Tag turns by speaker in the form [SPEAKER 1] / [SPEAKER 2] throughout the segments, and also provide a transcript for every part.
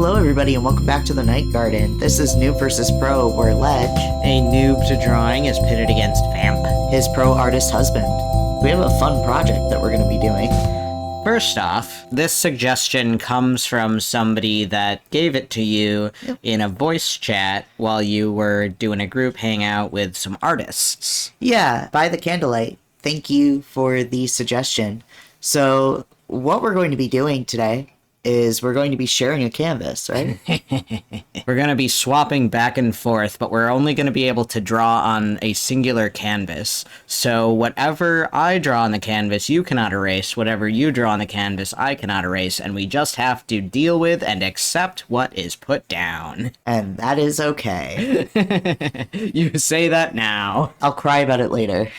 [SPEAKER 1] Hello everybody and welcome back to the Night Garden. This is Noob vs. Pro, where Ledge,
[SPEAKER 2] A noob to drawing, is pitted against Vamp.
[SPEAKER 1] his pro artist husband. We have a fun project that we're going to be doing.
[SPEAKER 2] First off, this suggestion comes from somebody that gave it to you in a voice chat while you were doing a group hangout with some artists.
[SPEAKER 1] Yeah, by the candlelight. Thank you for the suggestion. So, what we're going to be doing today is we're going to be sharing a canvas, right?
[SPEAKER 2] We're going to be swapping back and forth, but we're only going to be able to draw on a singular canvas. So whatever I draw on the canvas, you cannot erase. Whatever you draw on the canvas, I cannot erase. And we just have to deal with and accept what is put down.
[SPEAKER 1] And that is okay.
[SPEAKER 2] You say that now.
[SPEAKER 1] I'll cry about it later.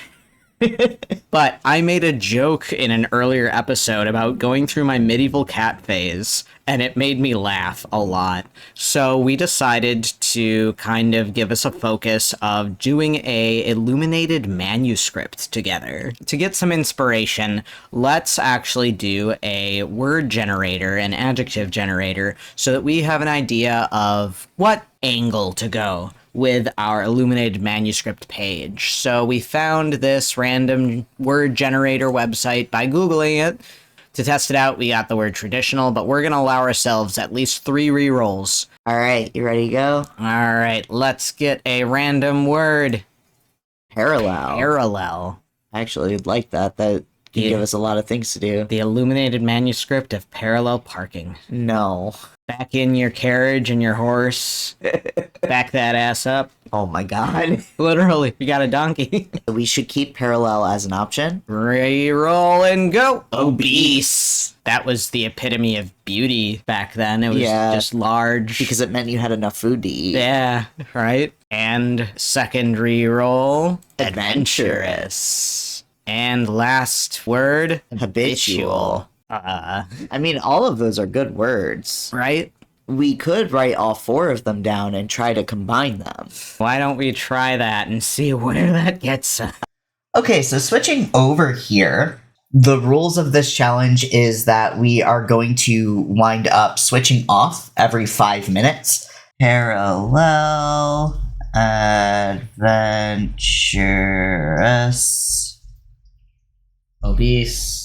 [SPEAKER 2] But I made a joke in an earlier episode about going through my medieval cat phase, and it made me laugh a lot. So we decided to kind of give us a focus of doing a Illuminated Manuscript together. To get some inspiration, let's actually do a word generator, an adjective generator, so that we have an idea of what angle to go with our Illuminated Manuscript page. So we found this random word generator website by Googling it. To test it out, we got the word traditional, but we're going to allow ourselves at least 3 rerolls.
[SPEAKER 1] Alright, you ready to go?
[SPEAKER 2] Alright, let's get a random word.
[SPEAKER 1] Parallel.
[SPEAKER 2] Parallel.
[SPEAKER 1] I actually like that. That can give us a lot of things to do.
[SPEAKER 2] The Illuminated Manuscript of Parallel Parking.
[SPEAKER 1] No.
[SPEAKER 2] Back in your carriage and your horse. Back that ass up.
[SPEAKER 1] Oh my god.
[SPEAKER 2] Literally, we got a donkey.
[SPEAKER 1] We should keep parallel as an option.
[SPEAKER 2] Reroll and go. Obese. That was the epitome of beauty back then. It was just large.
[SPEAKER 1] Because it meant you had enough food to eat.
[SPEAKER 2] Yeah, right? And second reroll.
[SPEAKER 1] Adventurous.
[SPEAKER 2] And last word.
[SPEAKER 1] Habitual. I mean, all of those are good words.
[SPEAKER 2] Right?
[SPEAKER 1] We could write all 4 of them down and try to combine them.
[SPEAKER 2] Why don't we try that and see where that gets us?
[SPEAKER 1] Okay, so switching over here, the rules of this challenge is that we are going to wind up switching off every 5 minutes. Parallel, adventurous,
[SPEAKER 2] Obese.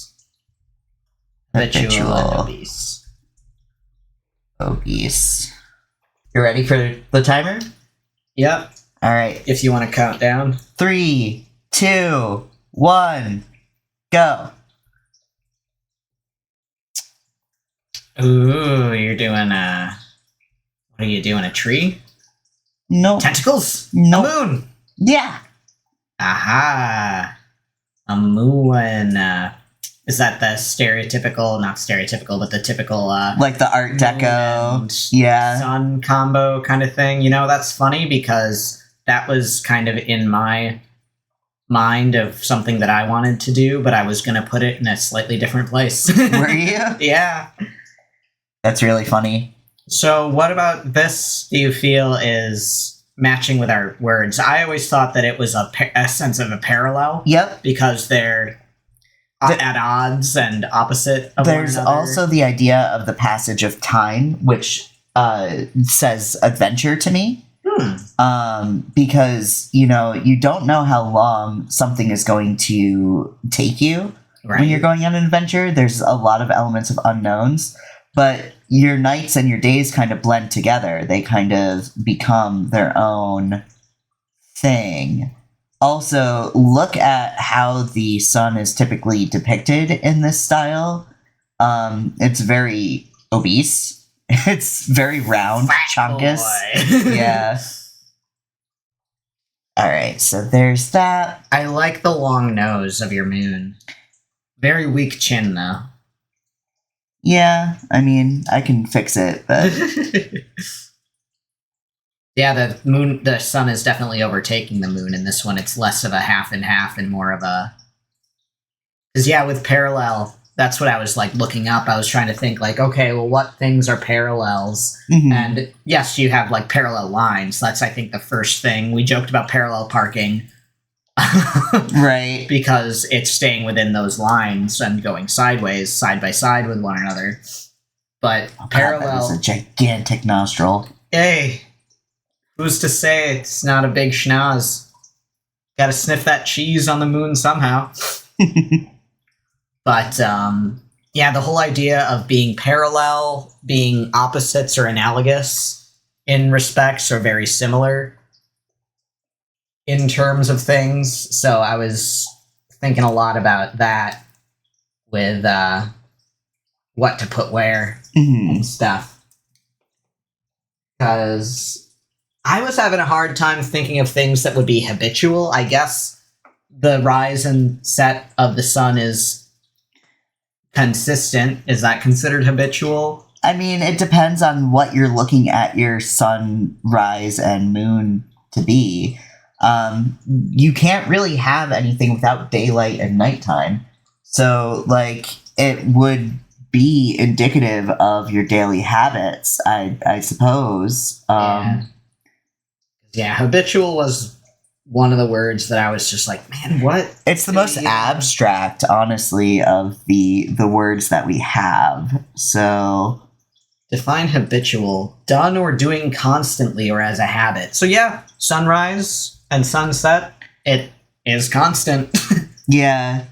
[SPEAKER 1] habitual,
[SPEAKER 2] Obese.
[SPEAKER 1] obese. You ready for the timer?
[SPEAKER 2] Yep.
[SPEAKER 1] All right.
[SPEAKER 2] If you want to count down.
[SPEAKER 1] 3, 2, 1, go.
[SPEAKER 2] Ooh, you're doing what are you doing, a tree?
[SPEAKER 1] No.
[SPEAKER 2] Tentacles?
[SPEAKER 1] No.
[SPEAKER 2] A moon!
[SPEAKER 1] Yeah.
[SPEAKER 2] Aha! A moon, is that the stereotypical, not stereotypical, but the typical,
[SPEAKER 1] Like the Art Deco.
[SPEAKER 2] and
[SPEAKER 1] Yeah.
[SPEAKER 2] sun combo kind of thing? You know, that's funny because that was kind of in my mind of something that I wanted to do, but I was going to put it in a slightly different place.
[SPEAKER 1] Were you?
[SPEAKER 2] Yeah.
[SPEAKER 1] That's really funny.
[SPEAKER 2] So what about this do you feel is matching with our words? I always thought that it was a sense of a parallel.
[SPEAKER 1] Yep.
[SPEAKER 2] Because they're at odds and opposite of
[SPEAKER 1] There's
[SPEAKER 2] one another.
[SPEAKER 1] also the idea of the passage of time, which says adventure to me. Because, you know, you don't know how long something is going to take you when you're going on an adventure. There's a lot of elements of unknowns, but your nights and your days kind of blend together. They kind of become their own thing. Also, look at how the sun is typically depicted in this style. It's very obese. It's very round, chunkus. Yeah. Alright, so there's that.
[SPEAKER 2] I like the long nose of your moon. Very weak chin, though.
[SPEAKER 1] Yeah, I mean, I can fix it, but...
[SPEAKER 2] Yeah, the sun is definitely overtaking the moon. In this one, it's less of a half and half and more of a... Because, yeah, with parallel, that's what I was, like, looking up. I was trying to think, like, okay, well, what things are parallels?
[SPEAKER 1] Mhm.
[SPEAKER 2] And, yes, you have, like, parallel lines. That's, I think, the first thing. We joked about parallel parking.
[SPEAKER 1] Right.
[SPEAKER 2] Because it's staying within those lines and going sideways, side by side with one another.
[SPEAKER 3] But
[SPEAKER 1] Oh, God,
[SPEAKER 3] parallel...
[SPEAKER 1] that is a gigantic nostril.
[SPEAKER 3] Hey, who's to say it's not a big schnoz? Gotta sniff that cheese on the moon somehow. But, yeah, the whole idea of being parallel, being opposites or analogous in respects are very similar in terms of things. So I was thinking a lot about that with what to put where and stuff. Because I was having a hard time thinking of things that would be habitual. I guess the rise and set of the sun is consistent. Is that considered habitual?
[SPEAKER 1] I mean, it depends on what you're looking at your sunrise and moon to be. You can't really have anything without daylight and nighttime. So, like, it would be indicative of your daily habits, I suppose.
[SPEAKER 3] Yeah, habitual was one of the words that I was just like, man, what?
[SPEAKER 1] It's the most abstract, honestly, of the words that we have. So
[SPEAKER 3] define habitual: done or doing constantly or as a habit. So yeah, sunrise and sunset, it is constant.
[SPEAKER 1] yeah.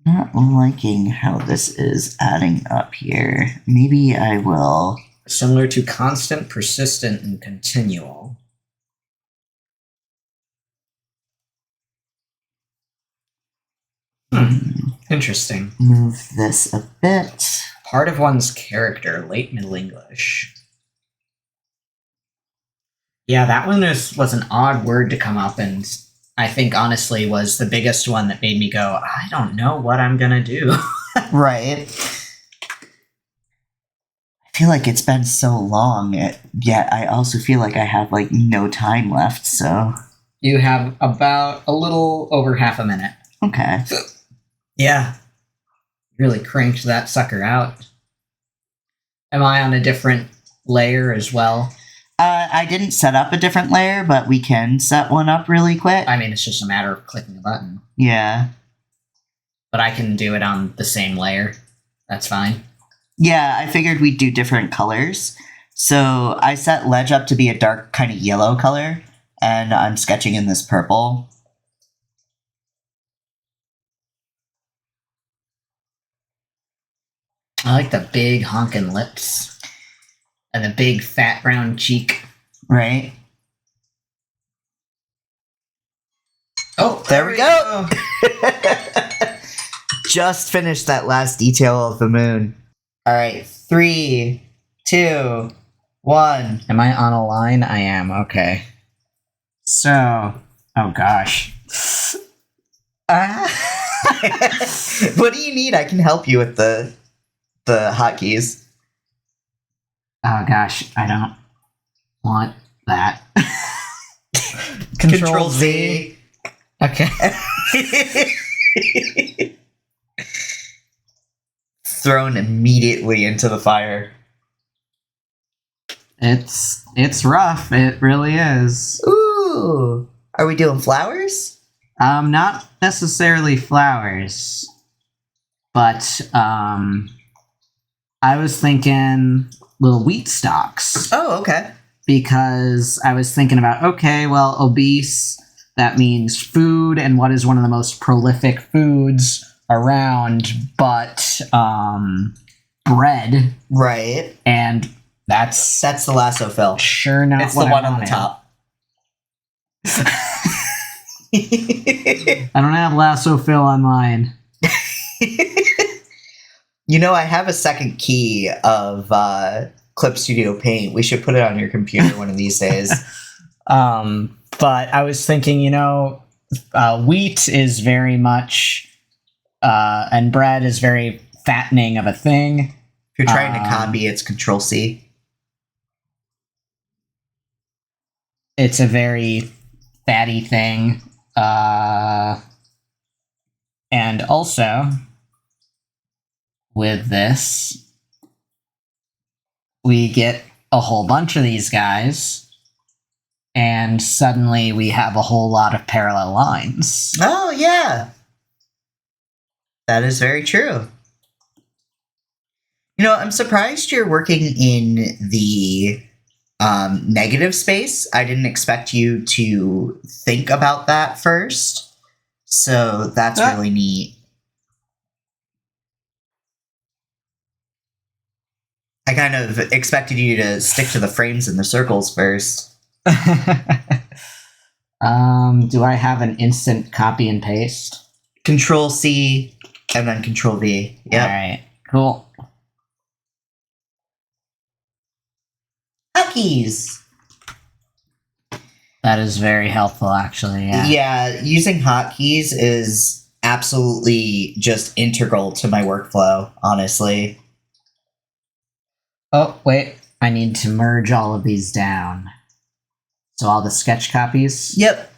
[SPEAKER 1] Not liking how this is adding up here. Maybe I will.
[SPEAKER 3] Similar to constant, persistent, and continual. Interesting.
[SPEAKER 1] Move this a bit.
[SPEAKER 3] Part of one's character, late Middle English. Yeah, that one was an odd word to come up, and I think honestly was the biggest one that made me go, I don't know what I'm gonna do.
[SPEAKER 1] Right. I feel like it's been so long, yet I also feel like I have, like, no time left, so...
[SPEAKER 3] You have about a little over half a minute.
[SPEAKER 1] Okay.
[SPEAKER 3] Yeah. Really cranked that sucker out. Am I on a different layer as well?
[SPEAKER 1] I didn't set up a different layer, but we can set one up really quick.
[SPEAKER 3] I mean, it's just a matter of clicking a button.
[SPEAKER 1] Yeah.
[SPEAKER 3] But I can do it on the same layer. That's fine.
[SPEAKER 1] Yeah, I figured we'd do different colors. So I set ledge up to be a dark kind of yellow color, and I'm sketching in this purple.
[SPEAKER 3] I like the big honking lips. And the big fat round cheek.
[SPEAKER 1] Right?
[SPEAKER 3] Oh,
[SPEAKER 1] there we go! Just finished that last detail of the moon. Alright, 3, 2, 1.
[SPEAKER 3] Am I on a line? I am, okay. So, oh gosh.
[SPEAKER 1] What do you need? I can help you with the hotkeys.
[SPEAKER 3] Oh gosh, I don't want that.
[SPEAKER 1] Control Z.
[SPEAKER 3] Okay.
[SPEAKER 1] Thrown immediately into the fire.
[SPEAKER 3] It's rough. It really is.
[SPEAKER 1] Ooh. Are we doing flowers?
[SPEAKER 3] Not necessarily flowers, but I was thinking little wheat stalks.
[SPEAKER 1] Oh, okay.
[SPEAKER 3] Because I was thinking about, okay, well, obese, that means food, and what is one of the most prolific foods around but bread.
[SPEAKER 1] Right.
[SPEAKER 3] And that's
[SPEAKER 1] the lasso fill.
[SPEAKER 3] Sure not
[SPEAKER 1] it's
[SPEAKER 3] what
[SPEAKER 1] the
[SPEAKER 3] I
[SPEAKER 1] one on the
[SPEAKER 3] wanted.
[SPEAKER 1] top.
[SPEAKER 3] I don't have lasso fill on mine.
[SPEAKER 1] You know, I have a second key of Clip Studio Paint. We should put it on your computer one of these days.
[SPEAKER 3] But I was thinking, wheat is very much, and bread is very fattening of a thing.
[SPEAKER 1] If you're trying to copy, it's Control C.
[SPEAKER 3] It's a very fatty thing. And also, with this, we get a whole bunch of these guys, and suddenly we have a whole lot of parallel lines.
[SPEAKER 1] Oh, yeah. That is very true. You know, I'm surprised you're working in the negative space. I didn't expect you to think about that first. So that's really neat. I kind of expected you to stick to the frames and the circles first.
[SPEAKER 2] Do I have an instant copy and paste?
[SPEAKER 1] Control C and then Control V. Yeah.
[SPEAKER 2] All right. Cool.
[SPEAKER 1] Hotkeys.
[SPEAKER 2] That is very helpful, actually.
[SPEAKER 1] Yeah, using hotkeys is absolutely just integral to my workflow, honestly.
[SPEAKER 2] Oh, wait. I need to merge all of these down. So all the sketch copies?
[SPEAKER 1] Yep.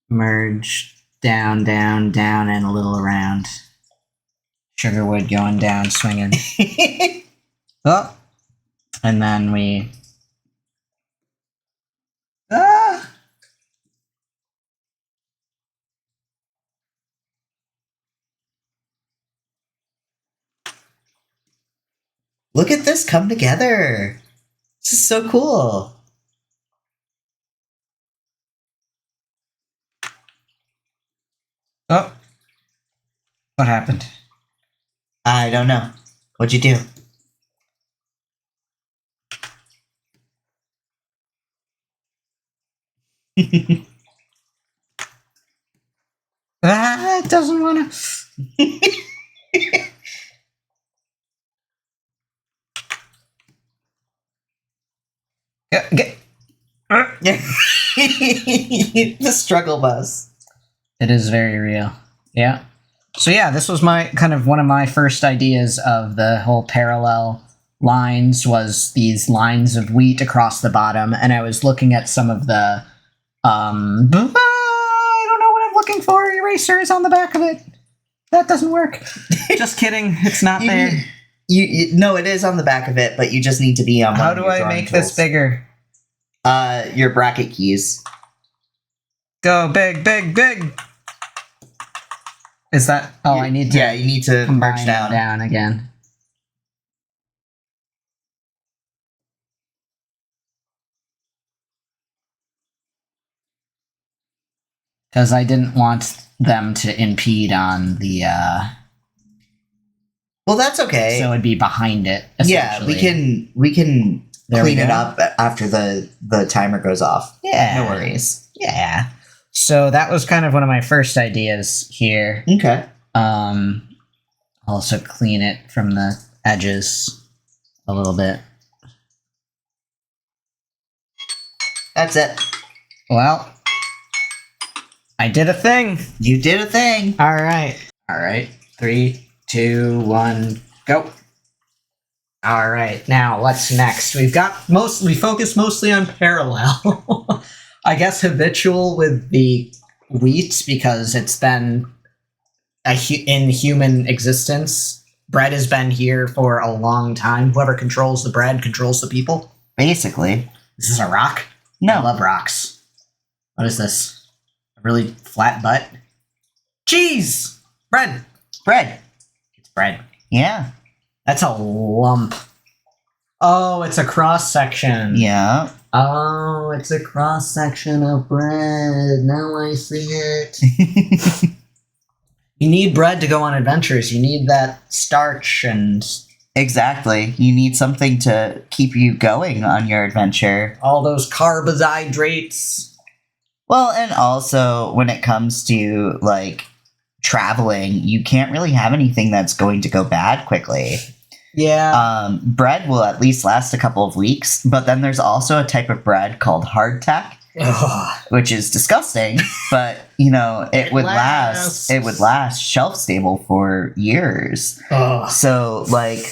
[SPEAKER 2] Merge down, down, down, and a little around. Sugarwood going down, swinging. Oh. And then we... Ah!
[SPEAKER 1] Look at this come together. This is so cool.
[SPEAKER 2] Oh. What happened?
[SPEAKER 1] I don't know. What'd you do?
[SPEAKER 2] It doesn't want to... Get...
[SPEAKER 1] The struggle bus.
[SPEAKER 2] It is very real. Yeah. So yeah, this was my kind of one of my first ideas of the whole parallel lines was these lines of wheat across the bottom, and I was looking at some of the I don't know what I'm looking for. Eraser is on the back of it. That doesn't work. Just kidding. It's not there.
[SPEAKER 1] No, it is on the back of it, but you just need to be on.
[SPEAKER 2] How do I make this bigger?
[SPEAKER 1] Your bracket keys.
[SPEAKER 2] Go big, big, big. Is that? Oh, I need to.
[SPEAKER 1] Yeah, you need to merge down
[SPEAKER 2] again. Because I didn't want them to impede on the.
[SPEAKER 1] Well, that's okay.
[SPEAKER 2] So it'd be behind it.
[SPEAKER 1] Yeah, we can clean it up after the timer goes off.
[SPEAKER 2] Yeah,
[SPEAKER 1] no worries.
[SPEAKER 2] Yeah. So that was kind of one of my first ideas here.
[SPEAKER 1] Okay.
[SPEAKER 2] Also clean it from the edges a little bit.
[SPEAKER 1] That's it.
[SPEAKER 2] Well, I did a thing.
[SPEAKER 1] You did a thing.
[SPEAKER 2] All right. 3, 2, 1, go. All right. Now, what's next? We focus mostly on parallel. I guess habitual with the wheat because it's been in human existence. Bread has been here for a long time. Whoever controls the bread controls the people.
[SPEAKER 1] Basically.
[SPEAKER 2] Is this a rock?
[SPEAKER 1] No.
[SPEAKER 2] I love rocks. What is this? A really flat butt? Cheese! Bread!
[SPEAKER 1] Bread.
[SPEAKER 2] It's bread.
[SPEAKER 1] Yeah.
[SPEAKER 2] That's a lump. Oh, it's a cross section.
[SPEAKER 1] Yeah.
[SPEAKER 2] Oh, it's a cross section of bread. Now I see it. You need bread to go on adventures. You need that starch and...
[SPEAKER 1] Exactly. You need something to keep you going on your adventure.
[SPEAKER 2] all those carbohydrates.
[SPEAKER 1] Well, and also when it comes to, like, traveling, you can't really have anything that's going to go bad quickly.
[SPEAKER 2] Yeah.
[SPEAKER 1] Bread will at least last a couple of weeks, but then there's also a type of bread called hardtack, which is disgusting, but, you know, it would last shelf stable for years. So, like...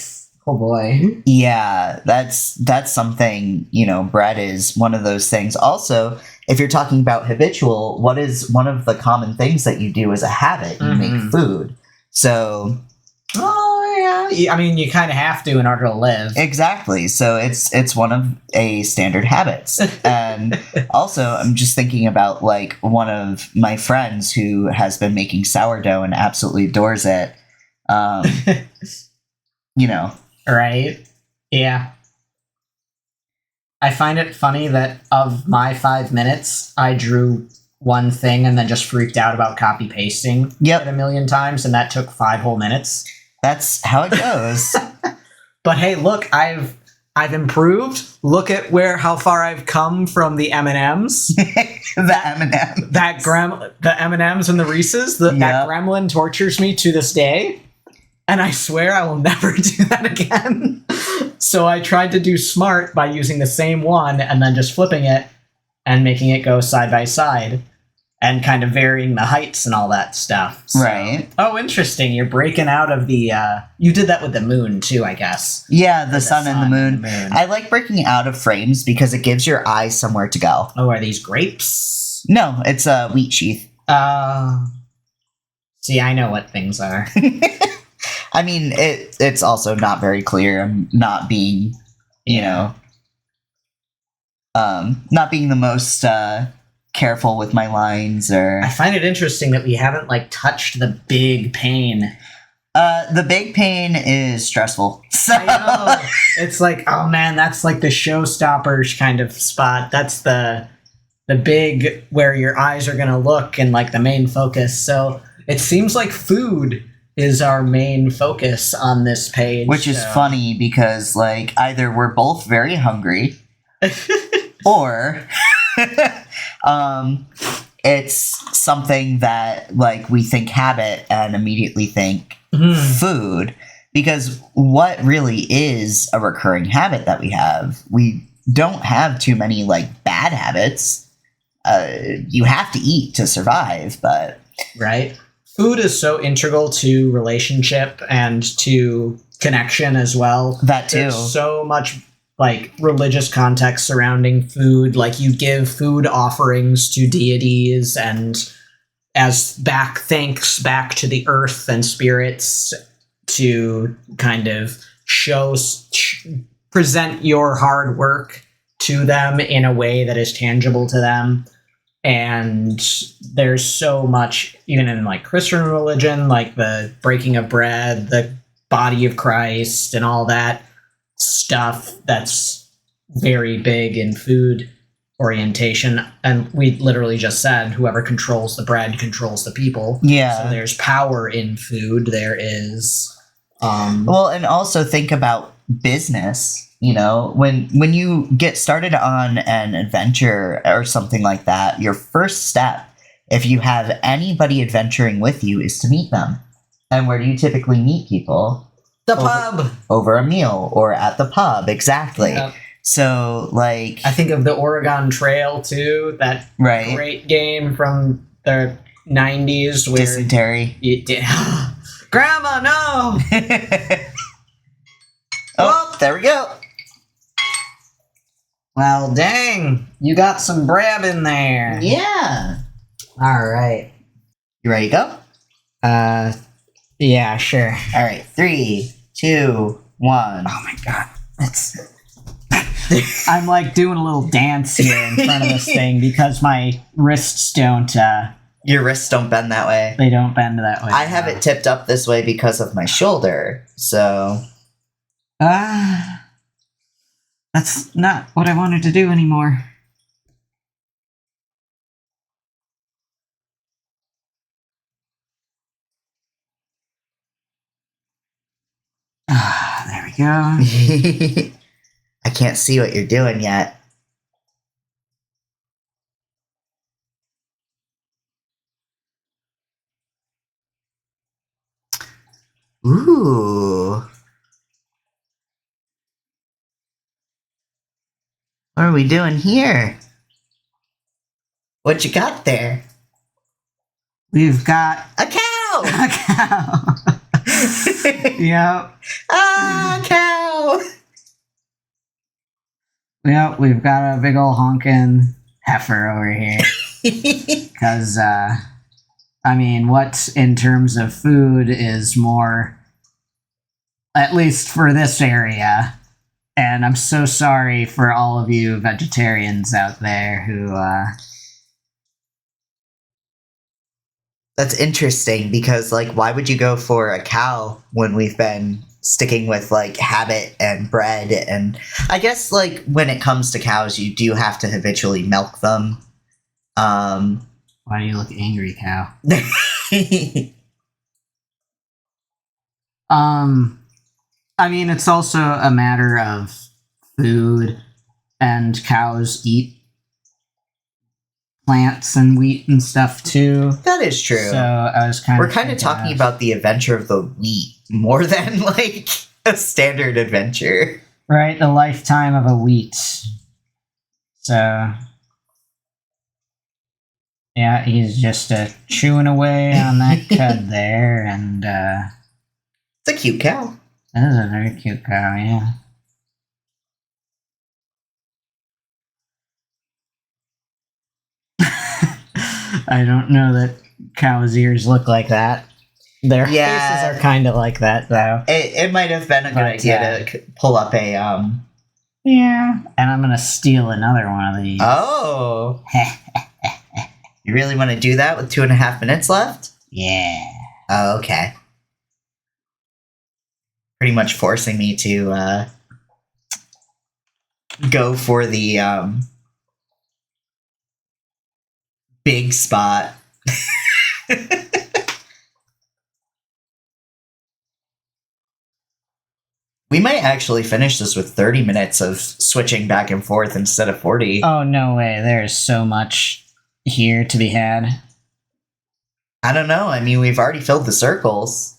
[SPEAKER 2] Oh boy.
[SPEAKER 1] Yeah, that's something, you know, bread is one of those things. Also, if you're talking about habitual, what is one of the common things that you do as a habit? You make food. So...
[SPEAKER 2] Oh,
[SPEAKER 3] I mean, you kind of have to in order to live.
[SPEAKER 1] Exactly. So it's one of a standard habits. And also, I'm just thinking about like one of my friends who has been making sourdough and absolutely adores it. You know.
[SPEAKER 3] Right? Yeah. I find it funny that of my 5 minutes, I drew one thing and then just freaked out about copy pasting it a million times, and that took 5 whole minutes.
[SPEAKER 1] That's how it goes.
[SPEAKER 3] But hey, look, I've improved. Look at how far I've come from the M&Ms.
[SPEAKER 1] The M&M.
[SPEAKER 3] The M&Ms and the Reese's. That gremlin tortures me to this day. And I swear I will never do that again. So I tried to do smart by using the same one and then just flipping it and making it go side by side and kind of varying the heights and all that stuff. So,
[SPEAKER 1] right.
[SPEAKER 3] Oh, interesting. You're breaking out of the... you did that with the moon, too, I guess.
[SPEAKER 1] Yeah, the sun and the moon. I like breaking out of frames because it gives your eyes somewhere to go.
[SPEAKER 3] Oh, are these grapes?
[SPEAKER 1] No, it's a wheat sheath.
[SPEAKER 3] See, I know what things are.
[SPEAKER 1] I mean, it's also not very clear. I'm not being, not being the most careful with my lines. Or
[SPEAKER 3] I find it interesting that we haven't touched the big pain.
[SPEAKER 1] The big pain is stressful. So
[SPEAKER 3] I know. It's like, oh man, that's like the showstoppers kind of spot. That's the big where your eyes are gonna look and like the main focus. So it seems like food is our main focus on this page.
[SPEAKER 1] Which is funny because, like, either we're both very hungry or it's something that, like, we think habit and immediately think food. Because what really is a recurring habit that we have? We don't have too many, like, bad habits. You have to eat to survive, but...
[SPEAKER 3] Right. Food is so integral to relationship and to connection as well.
[SPEAKER 1] That too.
[SPEAKER 3] There's so much like religious context surrounding food. Like you give food offerings to deities and as thanks back to the earth and spirits to kind of present your hard work to them in a way that is tangible to them. And there's so much, even in like Christian religion, like the breaking of bread, the body of Christ, and all that stuff that's very big in food orientation. And we literally just said whoever controls the bread controls the people.
[SPEAKER 1] Yeah.
[SPEAKER 3] So there's power in food. There is.
[SPEAKER 1] Well, and also think about business. You know, when you get started on an adventure or something like that, your first step, if you have anybody adventuring with you, is to meet them. And where do you typically meet people?
[SPEAKER 3] The pub.
[SPEAKER 1] Over a meal or at the pub, exactly. Yep. So, like...
[SPEAKER 3] I think of the Oregon Trail, too. That great game from the 90s. Where
[SPEAKER 1] Dysentery.
[SPEAKER 3] Grandma, no!
[SPEAKER 1] Oh, there we go.
[SPEAKER 3] Well, dang. You got some brab in there.
[SPEAKER 1] Yeah.
[SPEAKER 3] All right.
[SPEAKER 1] You ready to
[SPEAKER 3] go? Yeah, sure.
[SPEAKER 1] All right. 3, 2, 1.
[SPEAKER 3] Oh, my God. I'm, like, doing a little dance here in front of this thing because my wrists don't...
[SPEAKER 1] Your wrists don't bend that way.
[SPEAKER 3] They don't bend that way.
[SPEAKER 1] I have it tipped up this way because of my shoulder, so...
[SPEAKER 3] That's not what I wanted to do anymore. There we go.
[SPEAKER 1] I can't see what you're doing yet. Ooh. What are we doing here? What you got there?
[SPEAKER 3] We've got
[SPEAKER 1] a cow!
[SPEAKER 3] A cow! Yep.
[SPEAKER 1] Ah, cow!
[SPEAKER 3] Yep, we've got a big ol' honkin' heifer over here. Because, I mean, what in terms of food is more
[SPEAKER 4] at least for this area. And I'm so sorry for all of you vegetarians out there who,
[SPEAKER 1] That's interesting because, like, why would you go for a cow when we've been sticking with, like, habit and bread? And I guess, like, when it comes to cows, you do have to habitually milk them.
[SPEAKER 4] Why do you look angry, cow? I mean, it's also a matter of food, and cows eat plants and wheat and stuff too.
[SPEAKER 1] That is true.
[SPEAKER 4] So I was
[SPEAKER 1] We're kind of talking about the adventure of the wheat more than, like, a standard adventure.
[SPEAKER 4] right, the lifetime of a wheat. So yeah, he's just chewing away on that cud there, and
[SPEAKER 1] It's a cute cow.
[SPEAKER 4] that is a very cute cow. Yeah. I don't know that cows' ears look like that. Their
[SPEAKER 1] Yeah.
[SPEAKER 4] faces are kind of like that, though.
[SPEAKER 1] It might have been a good
[SPEAKER 4] But,
[SPEAKER 1] idea to pull up a,
[SPEAKER 4] Yeah. And I'm gonna steal another one of these.
[SPEAKER 1] Oh. You really want to do that with 2.5 minutes left?
[SPEAKER 4] Yeah.
[SPEAKER 1] Oh, okay. Pretty much forcing me to, go for the, big spot. We might actually finish this with 30 minutes of switching back and forth instead of 40.
[SPEAKER 4] Oh, no way. There's so much here to be had.
[SPEAKER 1] I don't know. I mean, we've already filled the circles.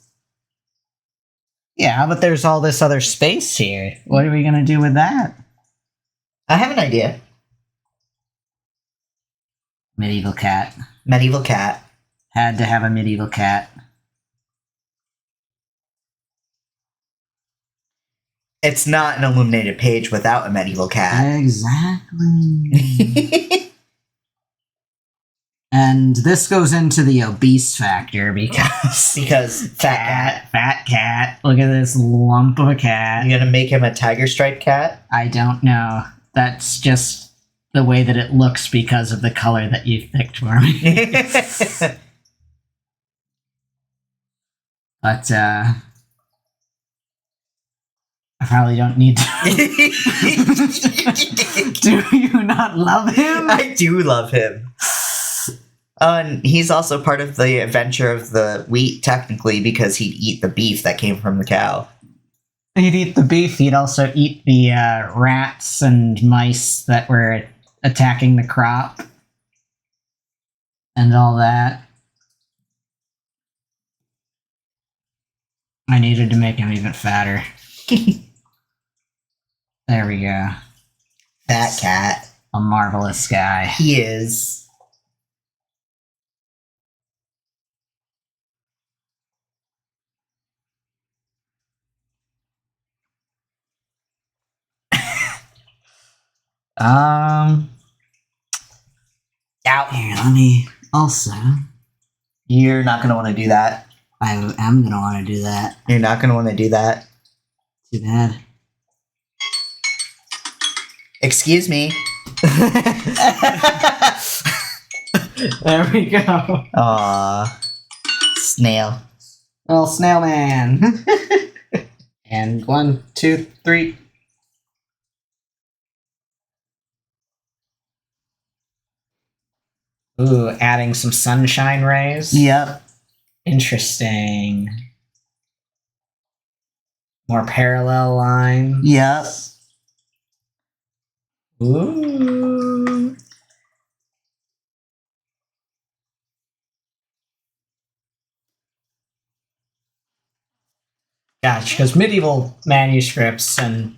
[SPEAKER 4] Yeah, but there's all this other space here. What are we gonna do with that?
[SPEAKER 1] I have an idea.
[SPEAKER 4] Medieval cat.
[SPEAKER 1] Medieval cat.
[SPEAKER 4] Had to have a medieval cat.
[SPEAKER 1] It's not an illuminated page without a medieval cat.
[SPEAKER 4] Exactly. And this goes into the obese factor because fat cat. Look at this lump of a cat.
[SPEAKER 1] You gonna make him a tiger striped cat?
[SPEAKER 4] I don't know. That's just the way that it looks because of the color that you've picked for me. But I probably don't need to. Do you not love him?
[SPEAKER 1] I do love him. And he's also part of the adventure of the wheat, technically, because he'd eat the beef that came from the cow.
[SPEAKER 4] He'd eat the beef. He'd also eat the rats and mice that were attacking the crop. And all that. I needed to make him even fatter. There we go.
[SPEAKER 1] Fat cat.
[SPEAKER 4] A marvelous guy.
[SPEAKER 1] He is. Out.
[SPEAKER 4] Here, let me also.
[SPEAKER 1] You're not going to want to do that.
[SPEAKER 4] I am gonna want to do that.
[SPEAKER 1] You're not going to want to do that.
[SPEAKER 4] Too bad.
[SPEAKER 1] Excuse me.
[SPEAKER 4] There we go.
[SPEAKER 1] Aw. Snail.
[SPEAKER 4] Well, snail man. And 1, 2, 3. Ooh, adding some sunshine rays.
[SPEAKER 1] Yep.
[SPEAKER 4] Interesting. More parallel lines.
[SPEAKER 1] Yep.
[SPEAKER 4] Ooh. Gosh, because medieval manuscripts and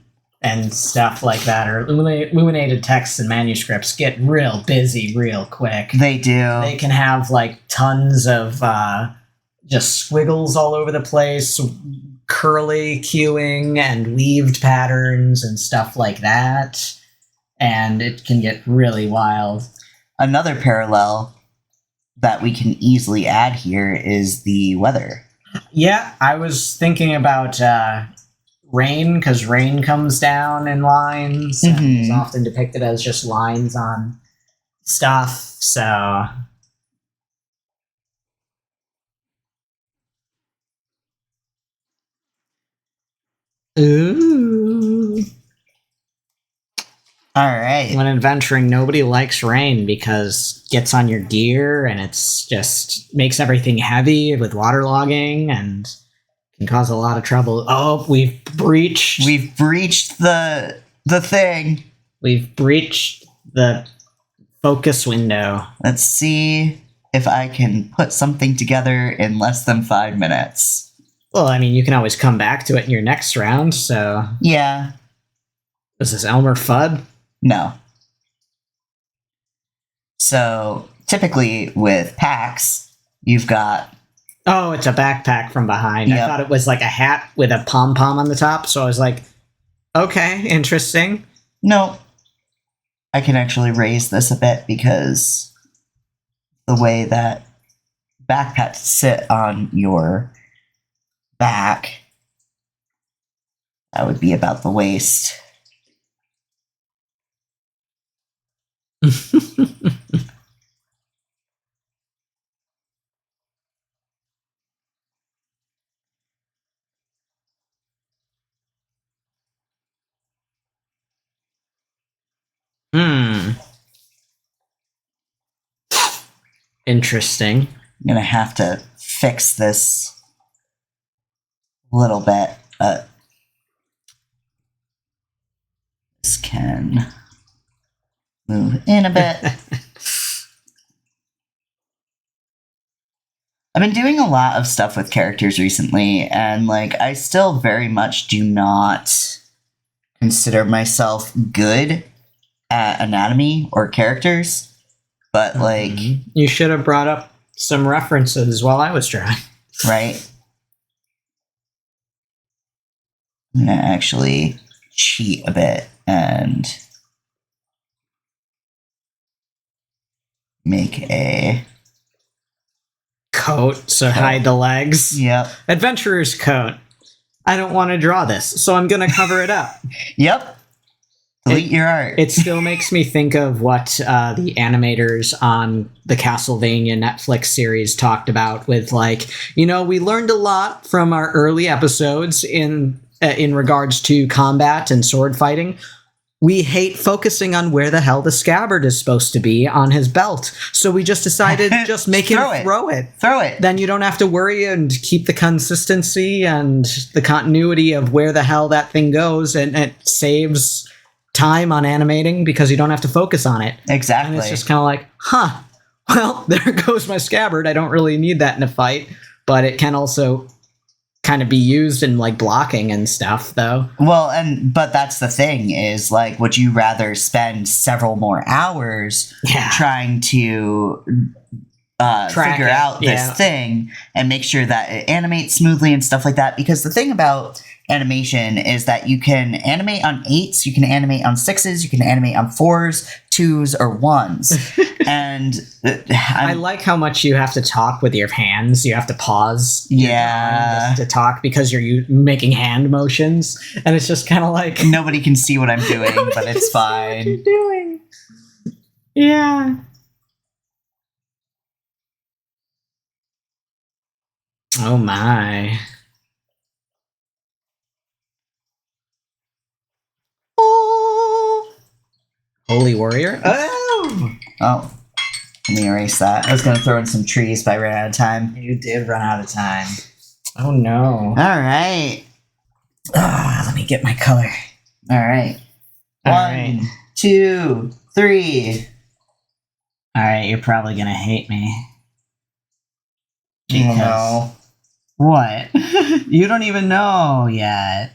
[SPEAKER 4] stuff like that, or illuminated texts and manuscripts get real busy real quick.
[SPEAKER 1] They do.
[SPEAKER 4] They can have like tons of just squiggles all over the place, curly queuing and weaved patterns and stuff like that. And it can get really wild.
[SPEAKER 1] Another parallel that we can easily add here is the weather.
[SPEAKER 4] Yeah, I was thinking about rain, because rain comes down in lines and is often depicted as just lines on stuff, so... Ooh.
[SPEAKER 1] Alright.
[SPEAKER 4] When adventuring, nobody likes rain because it gets on your gear and it's just makes everything heavy with waterlogging and can cause a lot of trouble. Oh, we've breached
[SPEAKER 1] the thing.
[SPEAKER 4] We've breached the focus window.
[SPEAKER 1] Let's see if I can put something together in less than 5 minutes.
[SPEAKER 4] Well, I mean, you can always come back to it in your next round, so...
[SPEAKER 1] Yeah.
[SPEAKER 4] Is this Elmer Fudd?
[SPEAKER 1] No. So, typically with packs, you've got...
[SPEAKER 4] Oh, it's a backpack from behind.
[SPEAKER 1] Yep.
[SPEAKER 4] I thought it was like a hat with a pom-pom on the top, so I was like, okay, interesting.
[SPEAKER 1] No. I can actually raise this a bit because the way that backpacks sit on your back, that would be about the waist.
[SPEAKER 4] Interesting.
[SPEAKER 1] I'm gonna have to fix this a little bit. This can move in a bit. I've been doing a lot of stuff with characters recently, and like I still very much do not consider myself good at anatomy or characters. But like
[SPEAKER 4] you should have brought up some references while I was trying.
[SPEAKER 1] Right? I'm gonna actually cheat a bit and make a
[SPEAKER 4] coat to hide the legs.
[SPEAKER 1] Yep.
[SPEAKER 4] Adventurer's coat. I don't want to draw this, so I'm gonna cover it up.
[SPEAKER 1] Yep. Delete your art.
[SPEAKER 4] It still makes me think of what the animators on the Castlevania Netflix series talked about with, like, you know, we learned a lot from our early episodes in regards to combat and sword fighting. We hate focusing on where the hell the scabbard is supposed to be on his belt. So we just decided just make him throw it.
[SPEAKER 1] Throw it.
[SPEAKER 4] Then you don't have to worry and keep the consistency and the continuity of where the hell that thing goes, and it saves time on animating because you don't have to focus on it.
[SPEAKER 1] Exactly.
[SPEAKER 4] And it's just kind of like, huh, well, there goes my scabbard. I don't really need that in a fight, but it can also kind of be used in like blocking and stuff, though.
[SPEAKER 1] Well, but that's the thing is, like, would you rather spend several more hours trying to figure out this thing and make sure that it animates smoothly and stuff like that? Because the thing about animation is that you can animate on 8s, you can animate on 6s, you can animate on 4s, 2s, or 1s. And
[SPEAKER 4] I like how much you have to talk with your hands. You have to pause
[SPEAKER 1] just
[SPEAKER 4] to talk because you're making hand motions, and it's just kind of like
[SPEAKER 1] nobody can see what I'm doing, but it's fine.
[SPEAKER 4] What you're doing. Yeah. Oh my. Holy warrior?
[SPEAKER 1] Oh, let me erase that. I was going to throw in some trees, but I ran out of time.
[SPEAKER 4] You did run out of time. Oh no.
[SPEAKER 1] All right.
[SPEAKER 4] Let me get my color.
[SPEAKER 1] All right.
[SPEAKER 4] All
[SPEAKER 1] 1,
[SPEAKER 4] right.
[SPEAKER 1] 2, 3.
[SPEAKER 4] All right, you're probably going to hate me.
[SPEAKER 1] No.
[SPEAKER 4] What? You don't even know yet.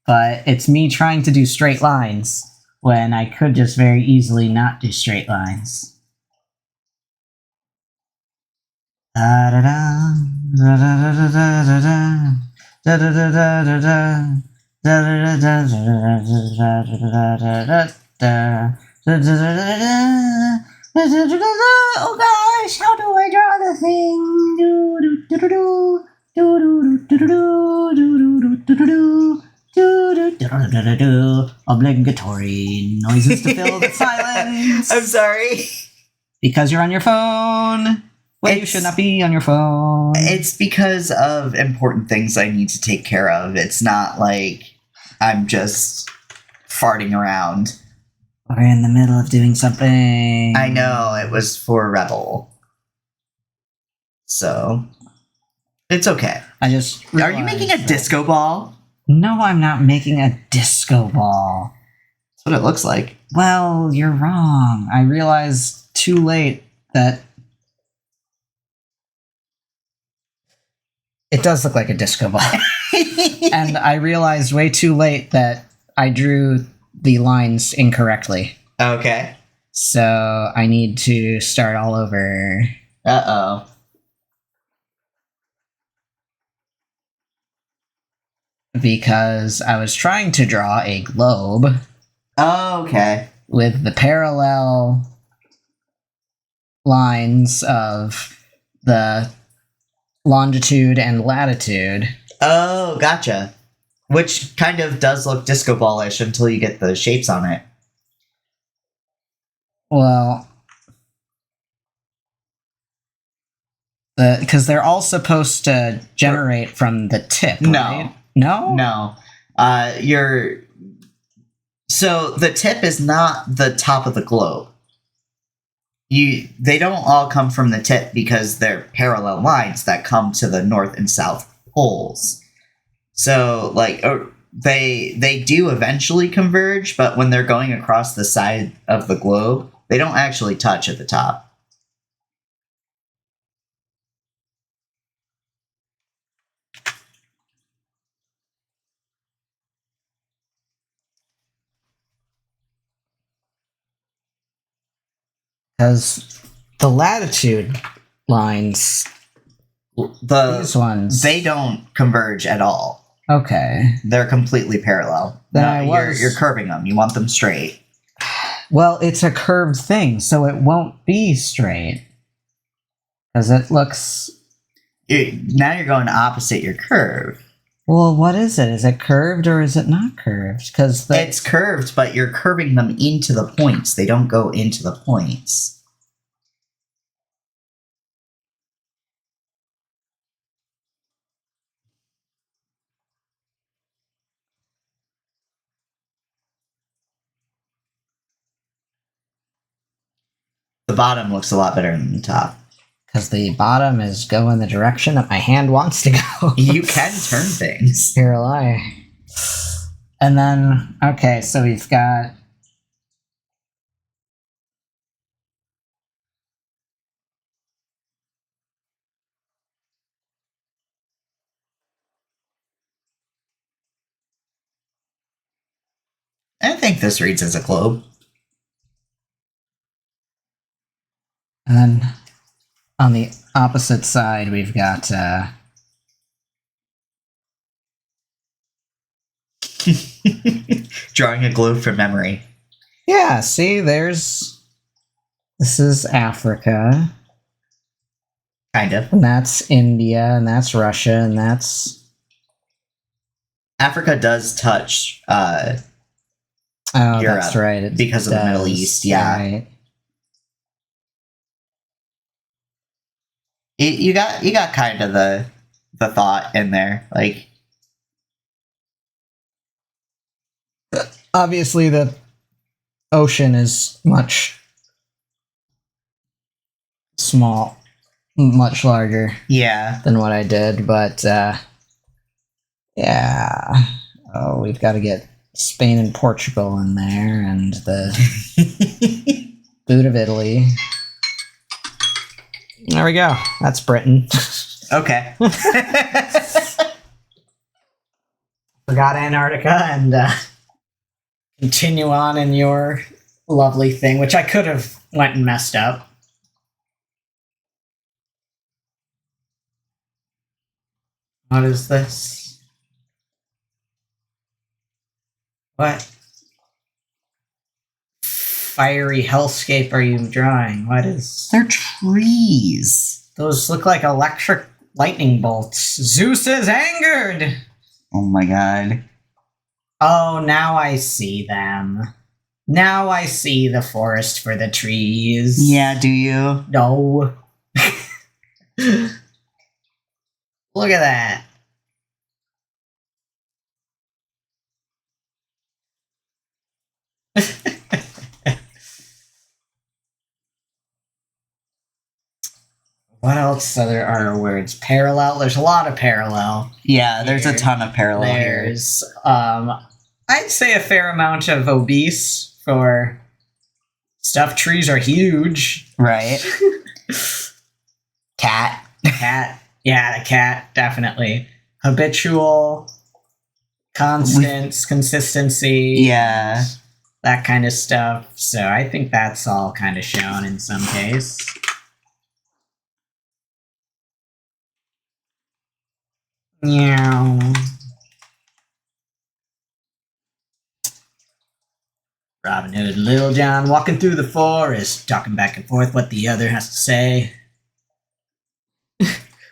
[SPEAKER 4] But it's me trying to do straight lines when I could just very easily not do straight lines. Da da da da da da da da da da. Oh gosh, how do I draw the thing? Do do do do do do do do do do do do do do. Do-do-do-do. Obligatory noises to fill the silence.
[SPEAKER 1] I'm sorry.
[SPEAKER 4] Because you're on your phone. Well, you should not be on your phone.
[SPEAKER 1] It's because of important things I need to take care of. It's not like I'm just farting around.
[SPEAKER 4] We're in the middle of doing something.
[SPEAKER 1] I know, it was for Rebel. So, it's okay.
[SPEAKER 4] I just
[SPEAKER 1] Are you making a disco ball?
[SPEAKER 4] No, I'm not making a disco ball.
[SPEAKER 1] That's what it looks like.
[SPEAKER 4] Well, you're wrong. I realized too late that it does look like a disco ball. And I realized way too late that I drew the lines incorrectly.
[SPEAKER 1] Okay.
[SPEAKER 4] So I need to start all over.
[SPEAKER 1] Uh-oh.
[SPEAKER 4] Because I was trying to draw a globe
[SPEAKER 1] Oh, okay.
[SPEAKER 4] with the parallel lines of the longitude and latitude.
[SPEAKER 1] Oh, gotcha. Which kind of does look disco ballish until you get the shapes on it.
[SPEAKER 4] Well, because they're all supposed to generate from the tip,
[SPEAKER 1] No.
[SPEAKER 4] right? No?
[SPEAKER 1] No. So the tip is not the top of the globe. They don't all come from the tip because they're parallel lines that come to the north and south poles. So, they do eventually converge, but when they're going across the side of the globe, they don't actually touch at the top.
[SPEAKER 4] Because the latitude lines, these ones,
[SPEAKER 1] They don't converge at all.
[SPEAKER 4] okay.
[SPEAKER 1] They're completely parallel.
[SPEAKER 4] Then
[SPEAKER 1] You're curving them. You want them straight.
[SPEAKER 4] Well, it's a curved thing, so it won't be straight. Because it looks...
[SPEAKER 1] Now you're going opposite your curve.
[SPEAKER 4] Well, what is it? Is it curved or is it not curved? Because
[SPEAKER 1] It's curved, but you're curving them into the points. They don't go into the points. The bottom looks a lot better than the top.
[SPEAKER 4] Because the bottom is going the direction that my hand wants to go.
[SPEAKER 1] You can turn things.
[SPEAKER 4] Here lie. And then, okay, so we've got...
[SPEAKER 1] I think this reads as a globe.
[SPEAKER 4] And then on the opposite side, we've got...
[SPEAKER 1] Drawing a globe from memory.
[SPEAKER 4] Yeah, see, there's... This is Africa.
[SPEAKER 1] Kind of.
[SPEAKER 4] And that's India, and that's Russia, and that's...
[SPEAKER 1] Africa does touch
[SPEAKER 4] Oh,
[SPEAKER 1] Europe
[SPEAKER 4] that's right. It
[SPEAKER 1] because of the Middle
[SPEAKER 4] does,
[SPEAKER 1] East, yeah.
[SPEAKER 4] Right.
[SPEAKER 1] You got kind of the thought in there. Like,
[SPEAKER 4] Obviously, the ocean is much much larger
[SPEAKER 1] yeah.
[SPEAKER 4] than what I did, but yeah. Oh, we've got to get Spain and Portugal in there, and the boot of Italy. There we go. That's Britain.
[SPEAKER 1] Okay.
[SPEAKER 3] Forgot Antarctica and continue on in your lovely thing, which I could have went and messed up. What is this? What fiery hellscape are you drawing? What is...
[SPEAKER 1] They're trees.
[SPEAKER 3] Those look like electric lightning bolts. Zeus is angered!
[SPEAKER 1] Oh my god.
[SPEAKER 4] Oh, now I see them. Now I see the forest for the trees.
[SPEAKER 1] Yeah, do you?
[SPEAKER 4] No. Look at that. What else are words? Parallel? There's a lot of parallel.
[SPEAKER 1] Yeah, there's a
[SPEAKER 4] Here.
[SPEAKER 1] ton of parallel here.
[SPEAKER 4] There's, I'd say a fair amount of obese for stuffed trees are huge.
[SPEAKER 1] Right. Cat.
[SPEAKER 4] Cat. Yeah, the cat, definitely. Habitual, consistency.
[SPEAKER 1] Yeah.
[SPEAKER 4] That kind of stuff. So I think that's all kind of shown in some case. Meow. Robin Hood and Little John walking through the forest, talking back and forth what the other has to say.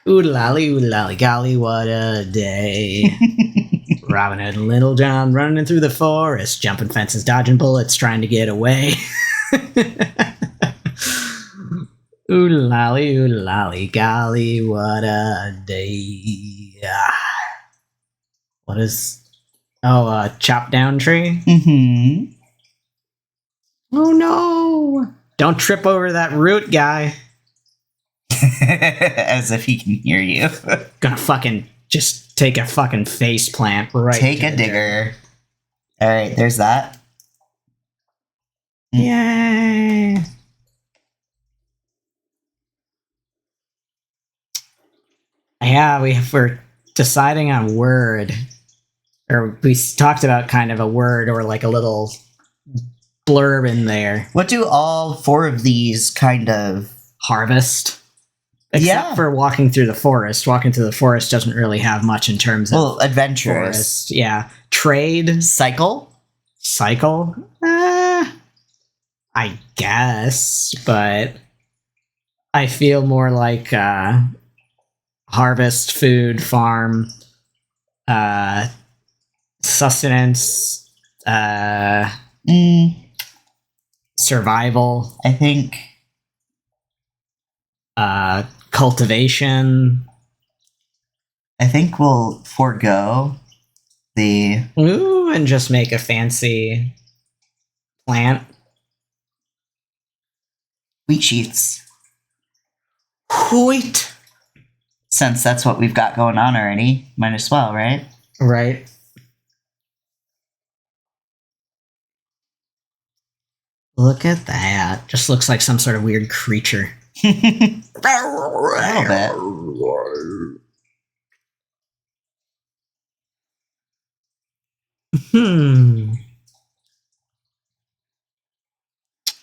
[SPEAKER 4] Oodalali, golly, what a day. Robin Hood and Little John running through the forest, jumping fences, dodging bullets, trying to get away. Oodalali, golly, what a day. What is... Oh, a chop down tree?
[SPEAKER 1] Mm-hmm.
[SPEAKER 4] Oh no! Don't trip over that root, guy.
[SPEAKER 1] As if he can hear you.
[SPEAKER 4] Gonna fucking just take a fucking face plant right.
[SPEAKER 1] Take a digger. Alright, there's that.
[SPEAKER 4] Yay! Yeah, we're deciding on word. Or we talked about kind of a word or like a little blurb in there.
[SPEAKER 1] What do all 4 of these kind of...
[SPEAKER 4] Harvest. Except for walking through the forest. Walking through the forest doesn't really have much in terms of
[SPEAKER 1] Well, adventurous.
[SPEAKER 4] forest. Yeah. Trade.
[SPEAKER 1] Cycle?
[SPEAKER 4] Cycle? I guess, but I feel more like harvest, food, farm, sustenance, survival,
[SPEAKER 1] I think...
[SPEAKER 4] cultivation.
[SPEAKER 1] I think we'll forego the...
[SPEAKER 4] Ooh, and just make a fancy plant.
[SPEAKER 1] wheat sheets.
[SPEAKER 4] Wheat.
[SPEAKER 1] Since that's what we've got going on already, might as well, right?
[SPEAKER 4] Right. Look at that. Just looks like some sort of weird creature.
[SPEAKER 1] A little bit.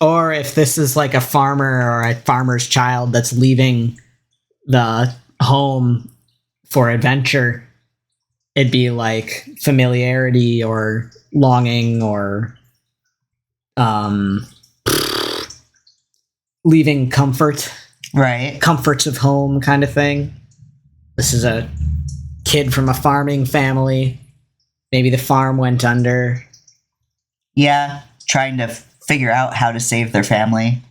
[SPEAKER 4] Or if this is like a farmer or a farmer's child that's leaving the home for adventure, it'd be like familiarity or longing or leaving comfort.
[SPEAKER 1] Right.
[SPEAKER 4] Comforts of home kind of thing. This is a kid from a farming family. Maybe the farm went under.
[SPEAKER 1] Yeah, trying to figure out how to save their family.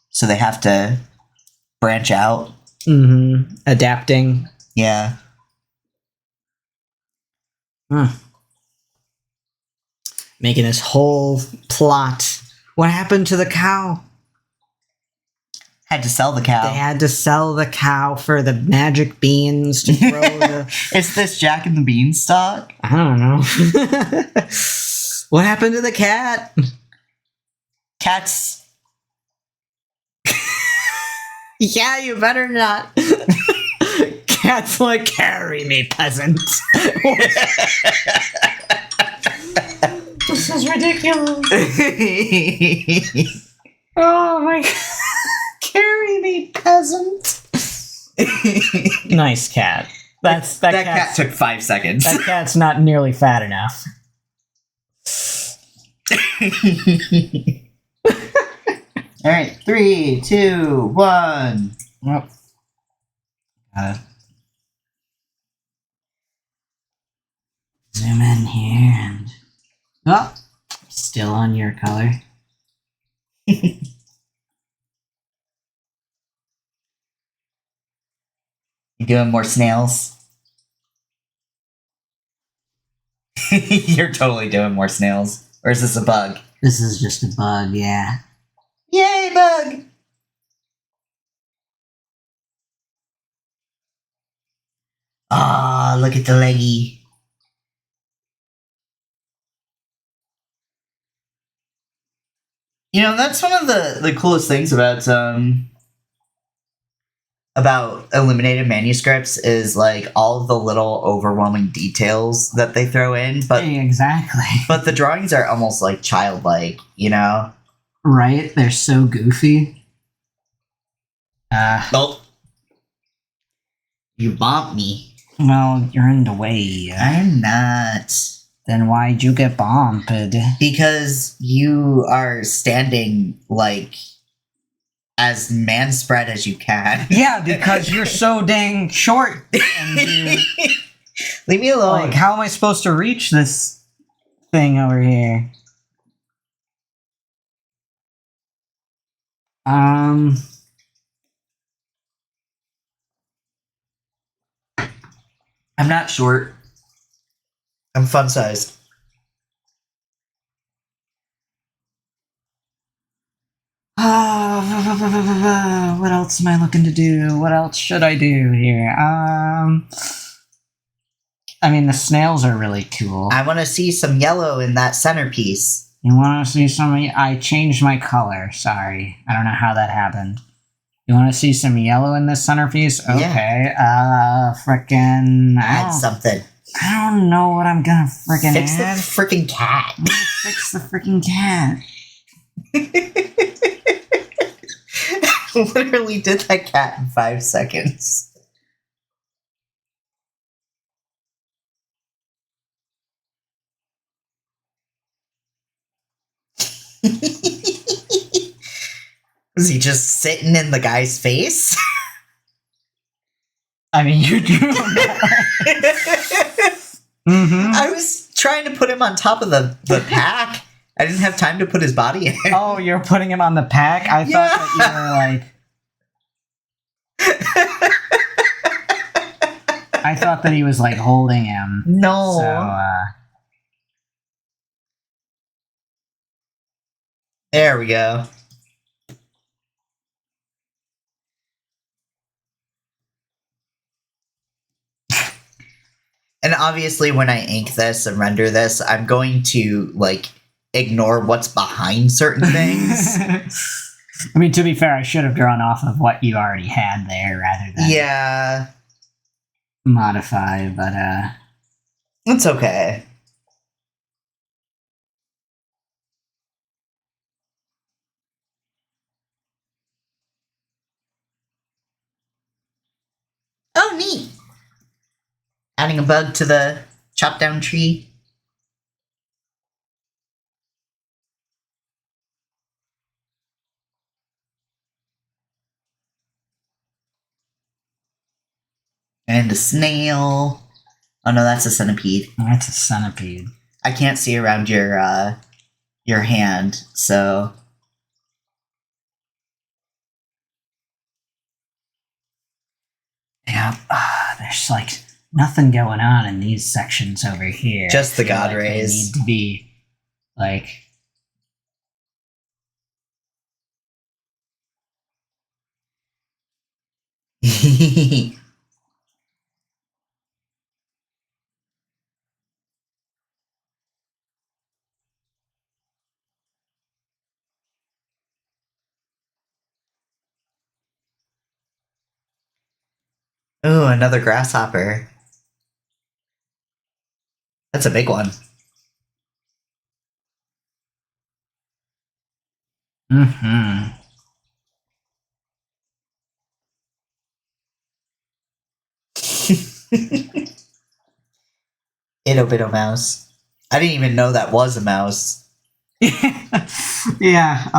[SPEAKER 1] So they have to branch out.
[SPEAKER 4] Mm-hmm. Adapting.
[SPEAKER 1] Yeah.
[SPEAKER 4] Making this whole plot. What happened to the cow?
[SPEAKER 1] Had to sell the cow.
[SPEAKER 4] They had to sell the cow for the magic beans to grow the...
[SPEAKER 1] Is this Jack and the Beanstalk?
[SPEAKER 4] I don't know. What happened to the cat?
[SPEAKER 1] Cats.
[SPEAKER 4] Yeah, you better not. Cat's like, carry me, peasant. This is ridiculous. Oh my god. Carry me, peasant. Nice cat. That
[SPEAKER 1] cat took 5 seconds.
[SPEAKER 4] That cat's not nearly fat enough.
[SPEAKER 1] All right, 3, 2, 1. Oh.
[SPEAKER 4] Zoom in here and Oh, still on your color.
[SPEAKER 1] You doing more snails? You're totally doing more snails. Or is this a bug?
[SPEAKER 4] This is just a bug, yeah.
[SPEAKER 1] Yay, bug! Ah, look at the leggy. You know, that's one of the coolest things about Illuminated Manuscripts is like all of the little overwhelming details that they throw in, but
[SPEAKER 4] Exactly.
[SPEAKER 1] but the drawings are almost like childlike, you know?
[SPEAKER 4] Right? They're so goofy.
[SPEAKER 1] Oh. You bumped me.
[SPEAKER 4] Well, you're in the way.
[SPEAKER 1] I'm not.
[SPEAKER 4] Then why'd you get bumped?
[SPEAKER 1] Because you are standing, like, as man-spread as you can.
[SPEAKER 4] Yeah, because you're so dang short. And you,
[SPEAKER 1] Leave me alone.
[SPEAKER 4] like, how am I supposed to reach this thing over here?
[SPEAKER 1] I'm not short. I'm fun-sized.
[SPEAKER 4] What else am I looking to do? What else should I do here? I mean, the snails are really cool.
[SPEAKER 1] I want to see some yellow in that centerpiece.
[SPEAKER 4] You want to see some? I changed my color. Sorry, I don't know how that happened. You want to see some yellow in this centerpiece? Okay. Frickin'
[SPEAKER 1] Add something.
[SPEAKER 4] I don't know what I'm gonna frickin'
[SPEAKER 1] Fix the
[SPEAKER 4] add.
[SPEAKER 1] freaking cat.
[SPEAKER 4] Fix the frickin' cat.
[SPEAKER 1] Literally did that cat in 5 seconds. Was he just sitting in the guy's face?
[SPEAKER 4] I mean, you're doing that. Mm-hmm.
[SPEAKER 1] I was trying to put him on top of the pack. I didn't have time to put his body in.
[SPEAKER 4] Oh, you're putting him on the pack? I thought that you were like... I thought that he was like holding him.
[SPEAKER 1] No.
[SPEAKER 4] So,
[SPEAKER 1] There we go. And obviously when I ink this and render this, I'm going to, like, ignore what's behind certain things.
[SPEAKER 4] I mean, to be fair, I should have drawn off of what you already had there rather than
[SPEAKER 1] Yeah.
[SPEAKER 4] modify, but
[SPEAKER 1] It's okay. Oh, neat. Adding a bug to the chop down tree. And a snail. Oh no, that's a centipede.
[SPEAKER 4] that's a centipede.
[SPEAKER 1] I can't see around your hand, so
[SPEAKER 4] Yeah, there's like nothing going on in these sections over here.
[SPEAKER 1] just the
[SPEAKER 4] I feel
[SPEAKER 1] god
[SPEAKER 4] like they
[SPEAKER 1] rays.
[SPEAKER 4] need to be like.
[SPEAKER 1] Ooh, another grasshopper. That's a big one.
[SPEAKER 4] Mm-hmm.
[SPEAKER 1] Itto bitto mouse. I didn't even know that was a mouse.
[SPEAKER 4] Yeah.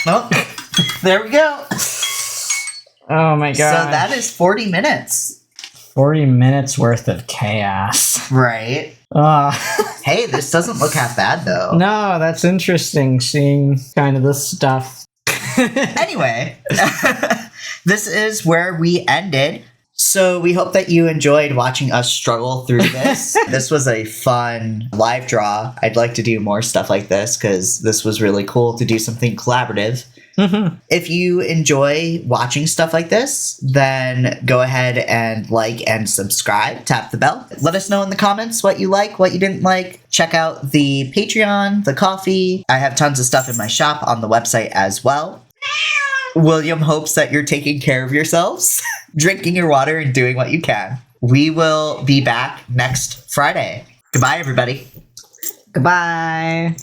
[SPEAKER 1] Oh, there we go.
[SPEAKER 4] Oh my god.
[SPEAKER 1] So that is 40 minutes.
[SPEAKER 4] 40 minutes worth of chaos.
[SPEAKER 1] Right. Hey, this doesn't look half bad, though.
[SPEAKER 4] No, that's interesting, seeing kind of this stuff.
[SPEAKER 1] Anyway, this is where we ended. So we hope that you enjoyed watching us struggle through this. This was a fun live draw. I'd like to do more stuff like this because this was really cool to do something collaborative.
[SPEAKER 4] Mm-hmm.
[SPEAKER 1] If you enjoy watching stuff like this, then go ahead and like and subscribe. Tap the bell. Let us know in the comments what you like, what you didn't like. Check out the Patreon, the coffee. I have tons of stuff in my shop on the website as well. William hopes that you're taking care of yourselves, drinking your water, and doing what you can. We will be back next Friday. Goodbye, everybody.
[SPEAKER 4] Goodbye.